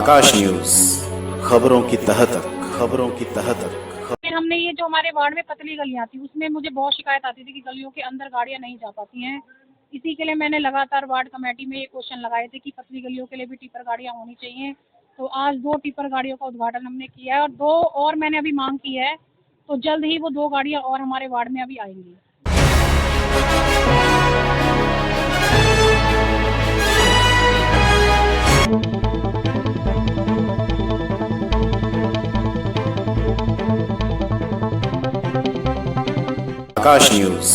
आकाश news, खबरों की तह तक, खबरों की तह तक। हमने ये जो हमारे वार्ड में पतली गलियां थी उसमें मुझे बहुत शिकायत आती थी कि गलियों के अंदर गाड़ियां नहीं जा पाती हैं। इसी के लिए मैंने लगातार वार्ड कमेटी में ये क्वेश्चन लगाए थे कि पतली गलियों के लिए भी टिपर गाड़ियां होनी चाहिए। तो आज 2 टिपर गाड़ियों का उद्घाटन हमने किया है और 2 और मैंने अभी मांग की है, तो जल्द ही वो 2 गाड़ियां और हमारे वार्ड में अभी आएंगी। आकाश न्यूज,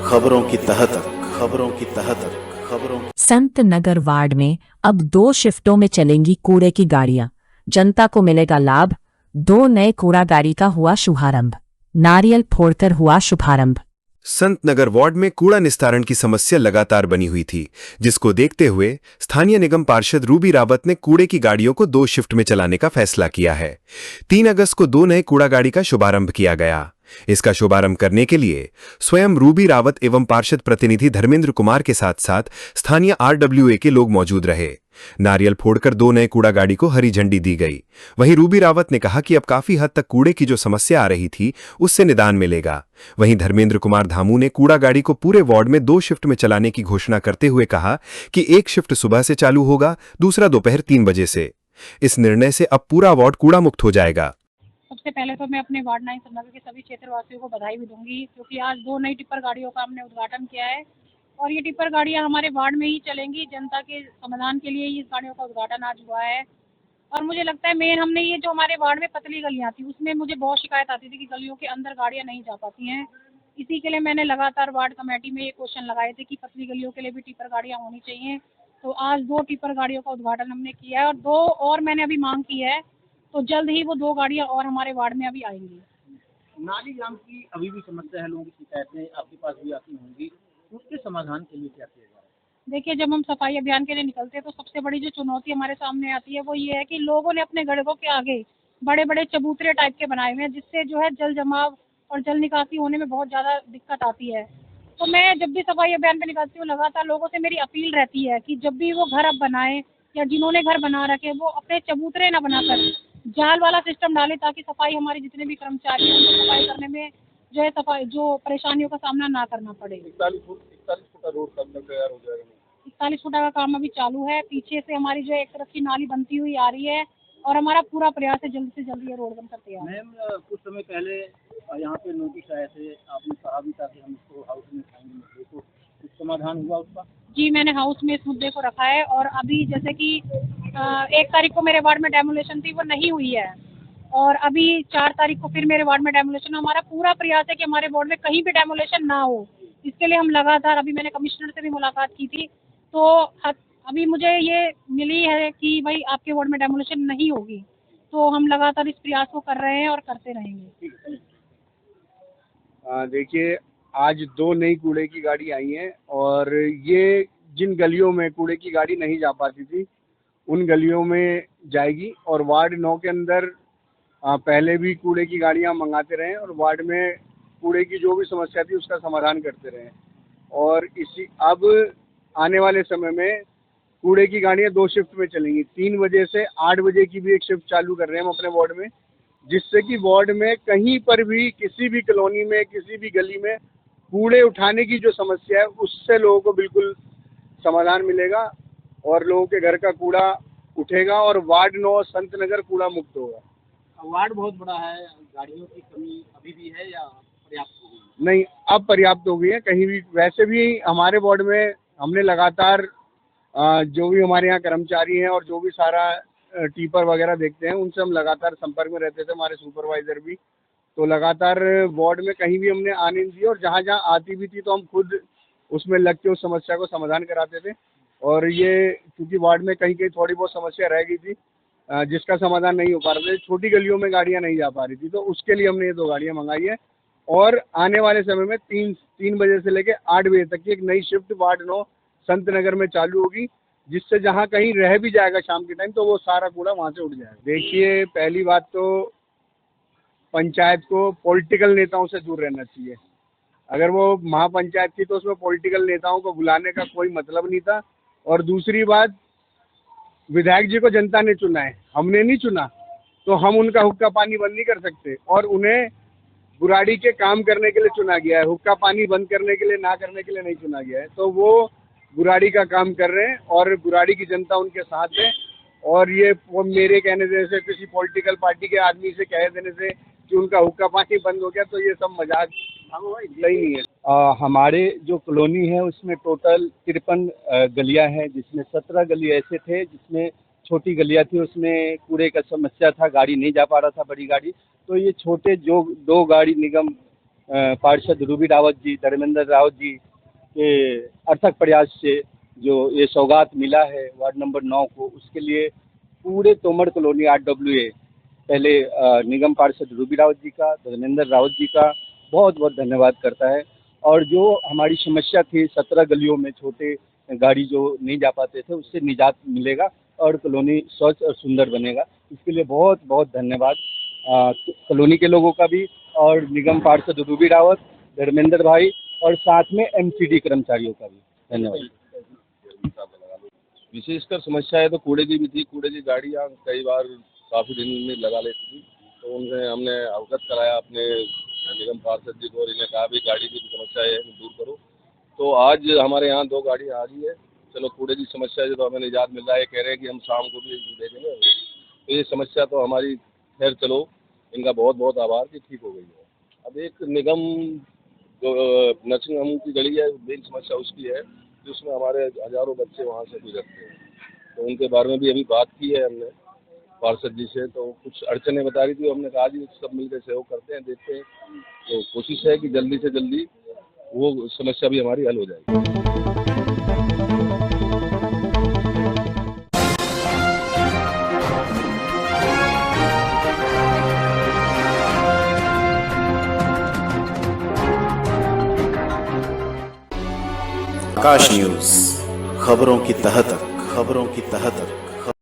खबरों की तह तक, खबरों की तह तक, खबरों। संत नगर वार्ड में अब 2 शिफ्टों में चलेंगी कूड़े की गाड़ियां, जनता को मिलेगा लाभ। 2 नए कूड़ा गाड़ी का हुआ शुभारंभ, नारियल फोड़कर हुआ शुभारंभ। संत नगर वार्ड में कूड़ा निस्तारण की समस्या लगातार बनी हुई थी, जिसको देखते हुए स्थानीय निगम पार्षद रूबी रावत ने कूड़े की गाड़ियों को 2 शिफ्ट में चलाने का फैसला किया है। 3 अगस्त को 2 नए कूड़ा गाड़ी का शुभारंभ किया गया। इसका शुभारंभ करने के लिए स्वयं रूबी रावत एवं पार्षद प्रतिनिधि धर्मेंद्र कुमार के साथ साथ स्थानीय RWA के लोग मौजूद रहे। नारियल फोड़कर 2 नए कूड़ा गाड़ी को हरी झंडी दी गई। वहीं रूबी रावत ने कहा कि अब काफी हद तक कूड़े की जो समस्या आ रही थी उससे निदान मिलेगा। वहीं धर्मेंद्र कुमार धामू ने कूड़ा गाड़ी को पूरे वार्ड में 2 शिफ्ट में चलाने की घोषणा करते हुए कहा कि एक शिफ्ट सुबह से चालू होगा, दूसरा दोपहर 3 बजे से। इस निर्णय से अब पूरा वार्ड कूड़ा मुक्त हो जाएगा। सबसे पहले तो मैं अपने वार्ड 9 संत नगर के सभी क्षेत्रवासियों को बधाई भी दूंगी, क्योंकि आज 2 नई टिप्पर गाड़ियों का हमने उद्घाटन किया है और ये टिप्पर गाड़ियां हमारे वार्ड में ही चलेंगी। जनता के समाधान के लिए इस गाड़ियों का उद्घाटन आज हुआ है। और मुझे लगता है मेन हमने ये जो हमारे वार्ड में पतली गलियां थी उसमें मुझे बहुत शिकायत आती थी कि गलियों के अंदर गाड़ियां नहीं जा पाती हैं। इसी के लिए मैंने लगातार वार्ड कमेटी में ये क्वेश्चन लगाए थे कि पतली गलियों के लिए भी टिप्पर गाड़ियां होनी चाहिए। तो आज 2 टिप्पर गाड़ियों का उद्घाटन हमने किया है और 2 और मैंने अभी मांग की है, तो जल्द ही वो 2 गाड़ियां और हमारे वार्ड में अभी आएंगी। नाली जाम की अभी भी समस्या है, लोगों की शिकायतें आपके पास भी आती होंगी, उसके समाधान के लिए क्या किया जा रहा है? देखिए, जब हम सफाई अभियान के लिए निकलते हैं तो सबसे बड़ी जो चुनौती हमारे सामने आती है वो ये है कि लोगों ने अपने गड्ढों के आगे बड़े बड़े चबूतरे टाइप के बनाए हुए हैं, जिससे जो है जल जमाव और जल निकासी होने में बहुत ज़्यादा दिक्कत आती है। तो मैं जब भी सफाई अभियान पे निकलती हूँ लगातार लोगों से मेरी अपील रहती है कि जब भी वो घर अब बनाए या जिन्होंने घर बना रखे वो अपने चबूतरे ना बनाकर जाल वाला सिस्टम डाले, ताकि सफाई हमारे जितने भी कर्मचारी हैं उनको सफाई करने में जो है सफाई जो परेशानियों का सामना ना करना पड़े। 41 फुट का रोड कब तक तैयार हो जाएगा? 41 फुटा का काम अभी चालू है। पीछे से हमारी जो एक तरफ की नाली बनती हुई आ रही है और हमारा पूरा प्रयास है जल्द से जल्द ये रोड बनकर तैयार। मैम, कुछ समय पहले यहाँ पे नोटिस आए थे, आपने कहा भी था कि हम इसको हाउस में उठाएंगे मुद्दे को, कुछ समाधान हुआ उसका? जी, मैंने हाउस में इस मुद्दे को रखा है और अभी जैसे कि 1 तारीख को मेरे वार्ड में डेमोलेशन थी, वो नहीं हुई है और अभी 4 तारीख को फिर मेरे वार्ड में डेमोलेशन। हमारा पूरा प्रयास है कि हमारे वार्ड में कहीं भी डेमोलेशन ना हो। इसके लिए हम लगातार, अभी मैंने कमिश्नर से भी मुलाकात की थी, तो अभी मुझे ये मिली है कि भाई आपके वार्ड में डेमोलेशन नहीं होगी। तो हम लगातार इस प्रयास को कर रहे हैं और करते रहेंगे। देखिए, आज 2 नई कूड़े की गाड़ी आई हैं और ये जिन गलियों में कूड़े की गाड़ी नहीं जा पाती थी उन गलियों में जाएगी और वार्ड 9 के अंदर पहले भी कूड़े की गाड़ियां मंगाते रहे और वार्ड में कूड़े की जो भी समस्या थी उसका समाधान करते रहे। और इसी अब आने वाले समय में कूड़े की गाड़ियां 2 शिफ्ट में चलेंगी। 3 बजे से 8 बजे की भी एक शिफ्ट चालू कर रहे हैं हम अपने वार्ड में, जिससे कि वार्ड में कहीं पर भी किसी भी कॉलोनी में किसी भी गली में कूड़े उठाने की जो समस्या है उससे लोगों को बिल्कुल समाधान मिलेगा और लोगों के घर का कूड़ा उठेगा और वार्ड 9 संत नगर कूड़ा मुक्त होगा। वार्ड बहुत बड़ा है, गाड़ियों की कमी अभी भी है या पर्याप्त हो गई? नहीं, अब पर्याप्त हो गई है। कहीं भी वैसे भी हमारे वार्ड में हमने लगातार जो भी हमारे यहाँ कर्मचारी हैं और जो भी सारा टीपर वगैरह देखते हैं उनसे हम लगातार संपर्क में रहते थे, हमारे सुपरवाइज़र भी। तो लगातार वार्ड में कहीं भी हमने आने नहीं दी और जहाँ जहाँ आती भी थी तो हम खुद उसमें लग के उस समस्या को समाधान कराते थे। और ये क्योंकि वार्ड में कहीं कहीं थोड़ी बहुत समस्या रह गई थी जिसका समाधान नहीं हो पा रहा था, छोटी गलियों में गाड़ियाँ नहीं जा पा रही थी, तो उसके लिए हमने ये 2 गाड़ियाँ मंगाई है। और आने वाले समय में 3 बजे से लेकर 8 बजे तक की एक नई शिफ्ट वार्ड 9 संत नगर में चालू होगी, जिससे जहाँ कहीं रह भी जाएगा शाम के टाइम तो वो सारा कूड़ा वहाँ से उठ जाएगा। देखिए, पहली बात तो पंचायत को पॉलिटिकल नेताओं से दूर रहना चाहिए। अगर वो महापंचायत थी तो उसमें पॉलिटिकल नेताओं को बुलाने का कोई मतलब नहीं था। और दूसरी बात, विधायक जी को जनता ने चुना है, हमने नहीं चुना, तो हम उनका हुक्का पानी बंद नहीं कर सकते। और उन्हें बुराड़ी के काम करने के लिए चुना गया है, हुक्का पानी बंद करने के लिए, ना करने के लिए नहीं चुना गया है। तो वो बुराड़ी का काम कर रहे हैं और बुराड़ी की जनता उनके साथ है। और ये वो मेरे कहने देने से, किसी पॉलिटिकल पार्टी के आदमी से कह देने से कि उनका हुक्का पानी बंद हो गया, तो ये सब मजाक सही नहीं है। हमारे जो कॉलोनी है उसमें टोटल 53 गलियां हैं, जिसमें 17 गली ऐसे थे जिसमें छोटी गलियां थी, उसमें कूड़े का समस्या था, गाड़ी नहीं जा पा रहा था, बड़ी गाड़ी। तो ये छोटे जो 2 गाड़ी निगम पार्षद रूबी रावत जी, धर्मेंद्र रावत जी के अर्थक प्रयास से जो ये सौगात मिला है वार्ड नंबर 9 को, उसके लिए पूरे तोमर कॉलोनी RWA पहले निगम पार्षद रूबी रावत जी का, धर्मेंद्र रावत जी का बहुत बहुत धन्यवाद करता है। और जो हमारी समस्या थी 17 गलियों में छोटे गाड़ी जो नहीं जा पाते थे, उससे निजात मिलेगा और कॉलोनी स्वच्छ और सुंदर बनेगा। इसके लिए बहुत बहुत धन्यवाद कॉलोनी के लोगों का भी, और निगम पार्षद रूबी रावत, धर्मेंद्र भाई और साथ में MCD कर्मचारियों का भी धन्यवाद। विशेषकर समस्याएं तो कूड़े की भी थी। कूड़े की गाड़ियाँ कई बार काफ़ी दिन में लगा लेती थी, तो उनसे हमने अवगत कराया अपने निगम पार्षद जी को, और इन्हें कहा भी गाड़ी की समस्या है दूर करो। तो आज हमारे यहाँ 2 गाड़ियाँ आ गई है। चलो कूड़े की समस्या से तो हमें निजात मिल रहा है। कह रहे हैं कि हम शाम को भी दे देंगे, तो ये समस्या तो हमारी खैर चलो, इनका बहुत बहुत आभार कि ठीक हो गई है। अब एक निगम जो नर्सिंग होम की गली है, मेन समस्या उसकी है, जिसमें हमारे हज़ारों बच्चे वहाँ से गुजरते हैं। तो उनके बारे में भी अभी बात की है हमने पार्षद जी से, तो कुछ अड़चने बता रही थी। हमने कहा जी सब मिलकर सहयोग करते हैं, देखते हैं। तो कोशिश है कि जल्दी से जल्दी वो समस्या भी हमारी हल हो जाएगी। आकाश न्यूज, खबरों की तह तक, खबरों की तह तक।